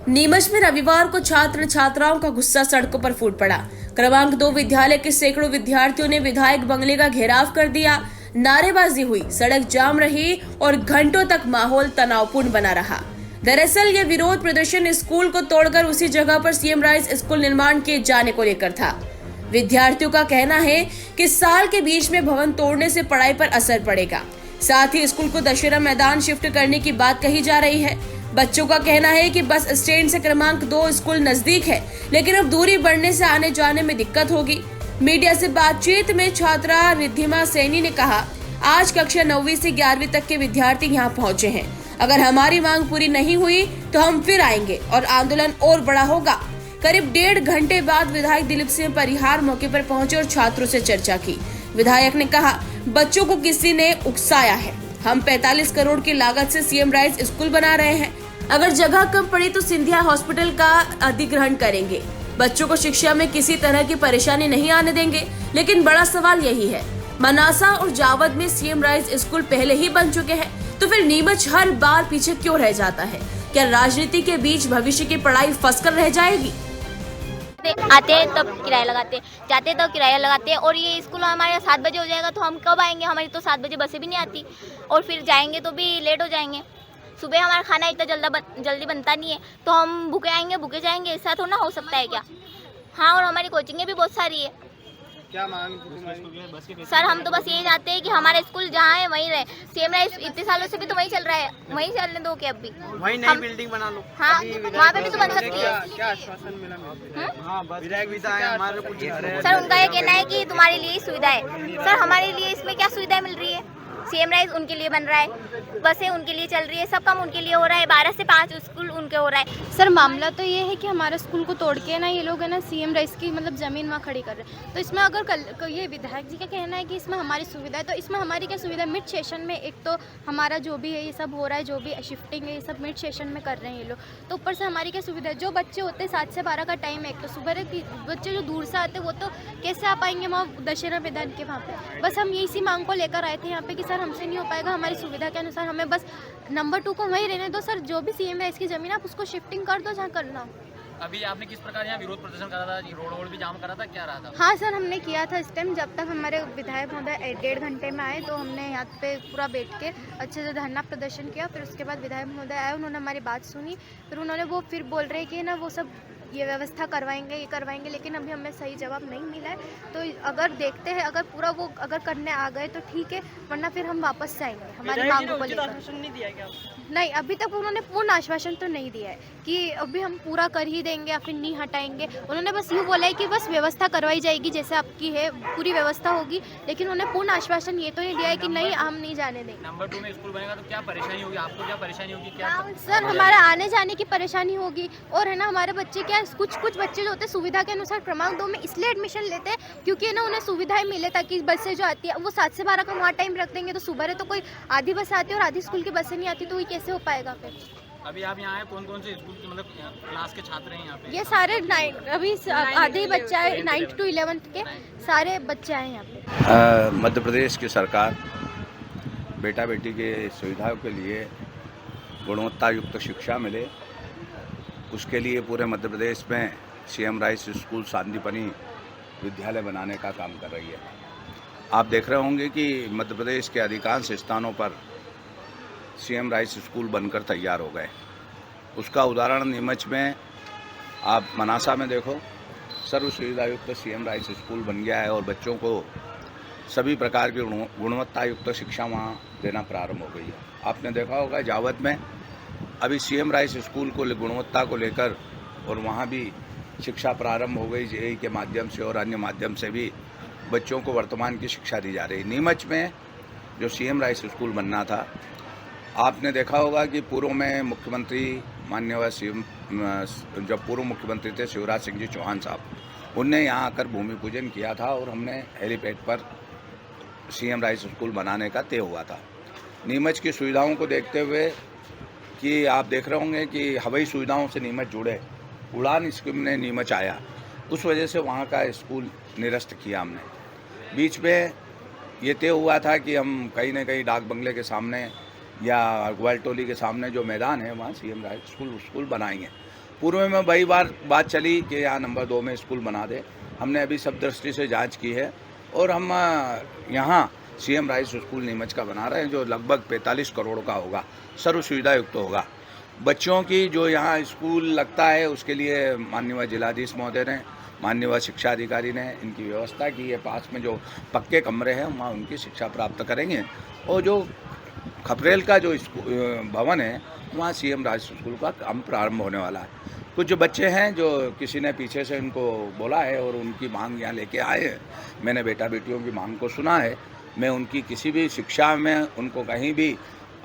नीमच में रविवार को छात्र छात्राओं का गुस्सा सड़कों पर फूट पड़ा। क्रमांक 2 विद्यालय के सैकड़ों विद्यार्थियों ने विधायक बंगले का घेराव कर दिया। नारेबाजी हुई, सड़क जाम रही और घंटों तक माहौल तनावपूर्ण बना रहा। दरअसल ये विरोध प्रदर्शन स्कूल को तोड़कर उसी जगह पर सीएम राइस स्कूल निर्माण किए जाने को लेकर था। विद्यार्थियों का कहना है कि साल के बीच में भवन तोड़ने से पढ़ाई पर असर पड़ेगा। साथ ही स्कूल को दशहरा मैदान शिफ्ट करने की बात कही जा रही है। बच्चों का कहना है कि बस स्टैंड से क्रमांक 2 स्कूल नजदीक है, लेकिन अब दूरी बढ़ने से आने जाने में दिक्कत होगी। मीडिया से बातचीत में छात्रा रिद्धिमा सैनी ने कहा, आज कक्षा 9वीं से 11वीं तक के विद्यार्थी यहाँ पहुँचे हैं। अगर हमारी मांग पूरी नहीं हुई तो हम फिर आएंगे और आंदोलन और बड़ा होगा। करीब 1.5 घंटे बाद विधायक दिलीप सिंह परिहार मौके पर पहुंचे और छात्रों से चर्चा की। विधायक ने कहा, बच्चों को किसी ने उकसाया है। हम 45 करोड़ की लागत से सीएम राइस स्कूल बना रहे हैं। अगर जगह कम पड़ी तो सिंधिया हॉस्पिटल का अधिग्रहण करेंगे। बच्चों को शिक्षा में किसी तरह की परेशानी नहीं आने देंगे। लेकिन बड़ा सवाल यही है, मनासा और जावद में सीएम राइस स्कूल पहले ही बन चुके हैं, तो फिर नीमच हर बार पीछे क्यों रह जाता है? क्या राजनीति के बीच भविष्य की पढ़ाई फंसकर रह जाएगी? आते हैं तब किराया लगाते हैं, जाते हैं तब किराया लगाते हैं। और ये स्कूल हमारे 7 बजे हो जाएगा तो हम कब आएंगे? हमारी तो 7 बजे बसें भी नहीं आती और फिर जाएंगे तो भी लेट हो जाएंगे। सुबह हमारा खाना इतना जल्दी बनता नहीं है, तो हम भूखे आएंगे भूखे जाएंगे, ऐसा थोड़ा हो सकता है क्या? हाँ, और हमारी कोचिंगें भी बहुत सारी है। क्या मांग सर, हम तो बस यही चाहते हैं कि हमारा स्कूल जहाँ है वहीं रहे। सीएम राइस इतने सालों से भी तो वहीं चल रहा है, वहीं चलने दो कि अब भी वहीं नई बिल्डिंग बना लो। हाँ, वहाँ पे भी तो बन सकती है। क्या आश्वासन मिला? विधायक भी आए हमारे कुछ। सर, उनका ये कहना है कि तुम्हारे लिए सुविधा है। सर, हमारे लिए इसमें क्या सुविधा मिल रही है? सीएम राइस उनके लिए बन रहा है, बसें उनके लिए चल रही है, सब काम उनके लिए हो रहा है। 12 से 5 स्कूल उनके हो रहा है। सर, मामला तो ये है कि हमारे स्कूल को तोड़ के ना ये लोग है ना सीएम राइस की मतलब ज़मीन वहाँ खड़ी कर रहे हैं। तो इसमें अगर कल ये विधायक जी का कहना है कि इसमें हमारी सुविधा है, तो इसमें हमारी क्या सुविधा है? मिड सेशन में एक तो हमारा जो भी है ये सब हो रहा है, जो भी शिफ्टिंग है ये सब मिड सेशन में कर रहे हैं ये लोग। तो ऊपर से हमारी क्या सुविधा है? जो बच्चे होते हैं 7 से 12 का टाइम है, एक तो सुबह की बच्चे जो दूर से आते हैं वो तो कैसे आ पाएंगे वहाँ दशहरा मैदान के वहाँ पे? बस हम इसी मांग को लेकर आए थे यहाँ पे कि सर हमसे नहीं हो पाएगा, हमारी सुविधा के अनुसार हमें बस नंबर 2 को वहीं रहने दो। सर, जो भी सीएम है इसकी ज़मीन आप उसको शिफ्टिंग कर दो जहाँ करना हो। अभी आपने किस प्रकार यहाँ विरोध प्रदर्शन करा था? रोड भी जाम करा था, क्या रहा था? हाँ सर, हमने किया था इस टाइम। जब तक हमारे विधायक महोदय 1.5 घंटे में आए तो हमने यहाँ पे पूरा बैठ के अच्छे से धरना प्रदर्शन किया। फिर उसके बाद विधायक महोदय आए, उन्होंने हमारी बात सुनी। फिर उन्होंने वो फिर बोल रहे कि ना वो सब ये व्यवस्था करवाएंगे, ये करवाएंगे, लेकिन अभी हमें सही जवाब नहीं मिला है। तो अगर देखते हैं, अगर पूरा वो अगर करने आ गए तो ठीक है, वरना फिर हम वापस से आएंगे हमारी मांगों को लेकर। नहीं, अभी तक उन्होंने पूर्ण आश्वासन तो नहीं दिया है कि अभी हम पूरा कर ही देंगे या फिर नहीं हटाएंगे। उन्होंने बस यूँ बोला है कि बस व्यवस्था करवाई जाएगी, जैसे आपकी है पूरी व्यवस्था होगी, लेकिन उन्होंने पूर्ण आश्वासन ये तो नहीं दिया है कि नहीं हम नहीं जाने देंगे। नंबर 2 में स्कूल बनेगा तो क्या परेशानी होगी आपको? क्या परेशानी होगी? क्या सर, हमारा आने जाने की परेशानी होगी। और है ना, हमारे बच्चे क्या कुछ बच्चे जो होते हैं सुविधा के अनुसार क्रमांक 2 में इसलिए एडमिशन लेते हैं क्योंकि ना उन्हें सुविधाएं मिले, ताकि बसें जो आती है वो 7 से 12 का वहाँ टाइम रख देंगे तो सुबह तो कोई आधी बस आती है और आधी स्कूल की बसें नहीं आती, तो ये कैसे हो पाएगा फिर? अभी आप यहाँ आए, कौन कौन से स्कूल के मतलब क्लास के छात्र हैं यहाँ पे? ये सारे अभी आधे ही बच्चे आए, 9th to 11th के सारे बच्चे आए यहाँ पे। मध्य प्रदेश की सरकार बेटा बेटी के सुविधाओं के लिए गुणवत्ता युक्त शिक्षा मिले, उसके लिए पूरे मध्य प्रदेश में सीएम राइस स्कूल सांदीपनी विद्यालय बनाने का काम कर रही है। आप देख रहे होंगे कि मध्य प्रदेश के अधिकांश स्थानों पर सीएम राइस स्कूल बनकर तैयार हो गए। उसका उदाहरण नीमच में आप मनासा में देखो, सर्व सुविधा युक्त सीएम राइस स्कूल बन गया है और बच्चों को सभी प्रकार की गुणवत्ता युक्त शिक्षा वहाँ देना प्रारंभ हो गई है। आपने देखा होगा जावद में अभी सीएम राइस स्कूल को गुणवत्ता को लेकर और वहाँ भी शिक्षा प्रारंभ हो गई। जेईई के माध्यम से और अन्य माध्यम से भी बच्चों को वर्तमान की शिक्षा दी जा रही। नीमच में जो सीएम राइस स्कूल बनना था, आपने देखा होगा कि पूर्व में मुख्यमंत्री माननीय सीएम जब पूर्व मुख्यमंत्री थे शिवराज सिंह जी चौहान साहब, उनने यहाँ आकर भूमि पूजन किया था और हमने हेलीपैड पर सीएम राइस स्कूल बनाने का तय हुआ था। नीमच की सुविधाओं को देखते हुए कि आप देख रहे होंगे कि हवाई सुविधाओं से नीमच जुड़े, उड़ान स्कीम ने नीमच आया, उस वजह से वहाँ का स्कूल निरस्त किया हमने। बीच में ये तय हुआ था कि हम कहीं न कहीं डाक बंगले के सामने या ग्वालटोली के सामने जो मैदान है वहाँ सीएम राइस स्कूल बनाएंगे। पूर्व में वही बात चली कि यहाँ नंबर 2 में स्कूल बना दे। हमने अभी सब दृष्टि से जांच की है और हम यहाँ सीएम राइस स्कूल नीमच का बना रहे हैं, जो लगभग 45 करोड़ का होगा, सर्व सुविधा युक्त होगा। बच्चों की जो यहाँ स्कूल लगता है उसके लिए माननीय जिलाधीश महोदय ने, माननीय शिक्षा अधिकारी ने इनकी व्यवस्था की है। पास में जो पक्के कमरे हैं वहाँ उनकी शिक्षा प्राप्त करेंगे और जो खपरेल का जो भवन है वहाँ सीएम राइस स्कूल का काम प्रारंभ होने वाला है। कुछ जो बच्चे हैं जो किसी ने पीछे से उनको बोला है और उनकी मांग यहाँ लेके आए हैं, मैंने बेटा बेटियों की मांग को सुना है। मैं उनकी किसी भी शिक्षा में उनको कहीं भी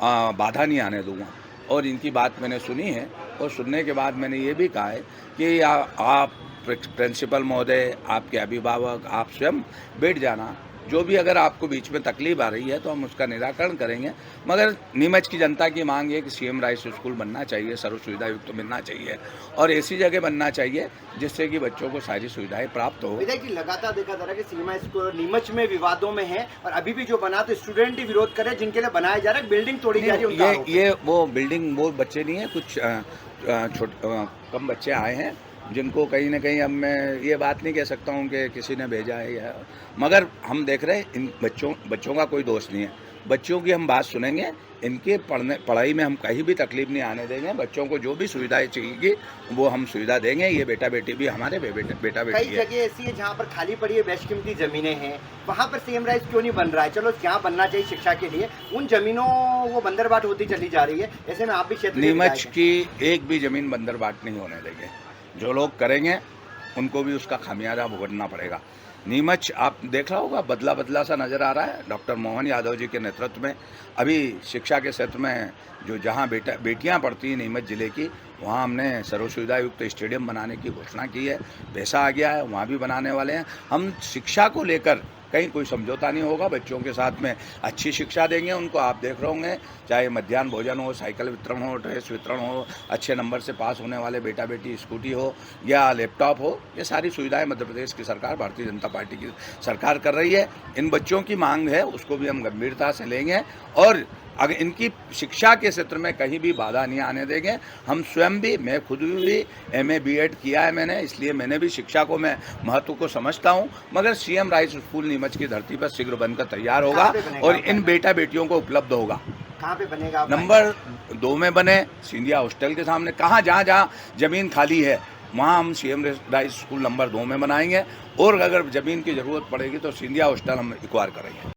बाधा नहीं आने दूंगा और इनकी बात मैंने सुनी है और सुनने के बाद मैंने ये भी कहा है कि आप प्रिंसिपल महोदय, आपके अभिभावक, आप स्वयं बैठ जाना। जो भी अगर आपको बीच में तकलीफ आ रही है तो हम उसका निराकरण करेंगे, मगर नीमच की जनता की मांग है कि सीएम राइस स्कूल बनना चाहिए, सर्व सुविधा युक्त मिलना चाहिए और ऐसी जगह बनना चाहिए जिससे कि बच्चों को सारी सुविधाएं प्राप्त हो। विधायक जी, लगातार देखा जा रहा है कि सीएम स्कूल नीमच में विवादों में है और अभी भी जो बना तो स्टूडेंट ही विरोध कर रहे हैं, जिनके लिए बनाया जा रहा है, बिल्डिंग तोड़ी जा रही है। ये वो बिल्डिंग वो बच्चे नहीं है, कुछ कम बच्चे आए हैं जिनको कहीं ना कहीं अब मैं ये बात नहीं कह सकता हूँ कि किसी ने भेजा है या, मगर हम देख रहे हैं इन बच्चों का कोई दोष नहीं है। बच्चों की हम बात सुनेंगे, इनके पढ़ाई में हम कहीं भी तकलीफ नहीं आने देंगे। बच्चों को जो भी सुविधाएं चाहिए वो हम सुविधा देंगे। ये बेटा बेटी भी हमारे बेटा बेटी कई जगह ऐसी है जहाँ पर खाली पड़ी है बेशकीमती जमीनें हैं, वहाँ पर सीएम राइस क्यों नहीं बन रहा है? चलो जहाँ बनना चाहिए शिक्षा के लिए, उन जमीनों वो बंदरबाट होती चली जा रही है। ऐसे में आप भी क्षेत्र नीमच की एक भी जमीन बंदरबाट नहीं होने देंगे। जो लोग करेंगे उनको भी उसका खामियाजा भुगतना पड़ेगा। नीमच आप देख रहा होगा बदला सा नज़र आ रहा है। डॉक्टर मोहन यादव जी के नेतृत्व में अभी शिक्षा के क्षेत्र में जो जहां बेटियां पढ़ती हैं नीमच ज़िले की, वहां हमने सर्व सुविधा युक्त स्टेडियम बनाने की घोषणा की है। पैसा आ गया है, वहां भी बनाने वाले हैं। हम शिक्षा को लेकर कहीं कोई समझौता नहीं होगा। बच्चों के साथ में अच्छी शिक्षा देंगे उनको। आप देख रहे होंगे चाहे मध्याह्न भोजन हो, साइकिल वितरण हो, ड्रेस वितरण हो, अच्छे नंबर से पास होने वाले बेटा बेटी स्कूटी हो या लैपटॉप हो, ये सारी सुविधाएं मध्य प्रदेश की सरकार, भारतीय जनता पार्टी की सरकार कर रही है। इन बच्चों की मांग है उसको भी हम गंभीरता से लेंगे और अगर इनकी शिक्षा के क्षेत्र में कहीं भी बाधा नहीं आने देंगे। हम स्वयं भी, मैं खुद भी MA B.Ed किया है मैंने, इसलिए मैंने भी शिक्षा को मैं महत्व को समझता हूं। मगर सीएम राइस स्कूल नीमच की धरती पर शीघ्र बनकर तैयार होगा और इन बेटा बेटियों को उपलब्ध होगा। कहाँ पे बनेगा? नंबर 2 में बने, सिंधिया हॉस्टल के सामने। जहाँ जमीन खाली है वहाँ हम सीएम राइस स्कूल नंबर 2 में बनाएंगे और अगर ज़मीन की ज़रूरत पड़ेगी तो सिंधिया हॉस्टल हम एक्वायर करेंगे।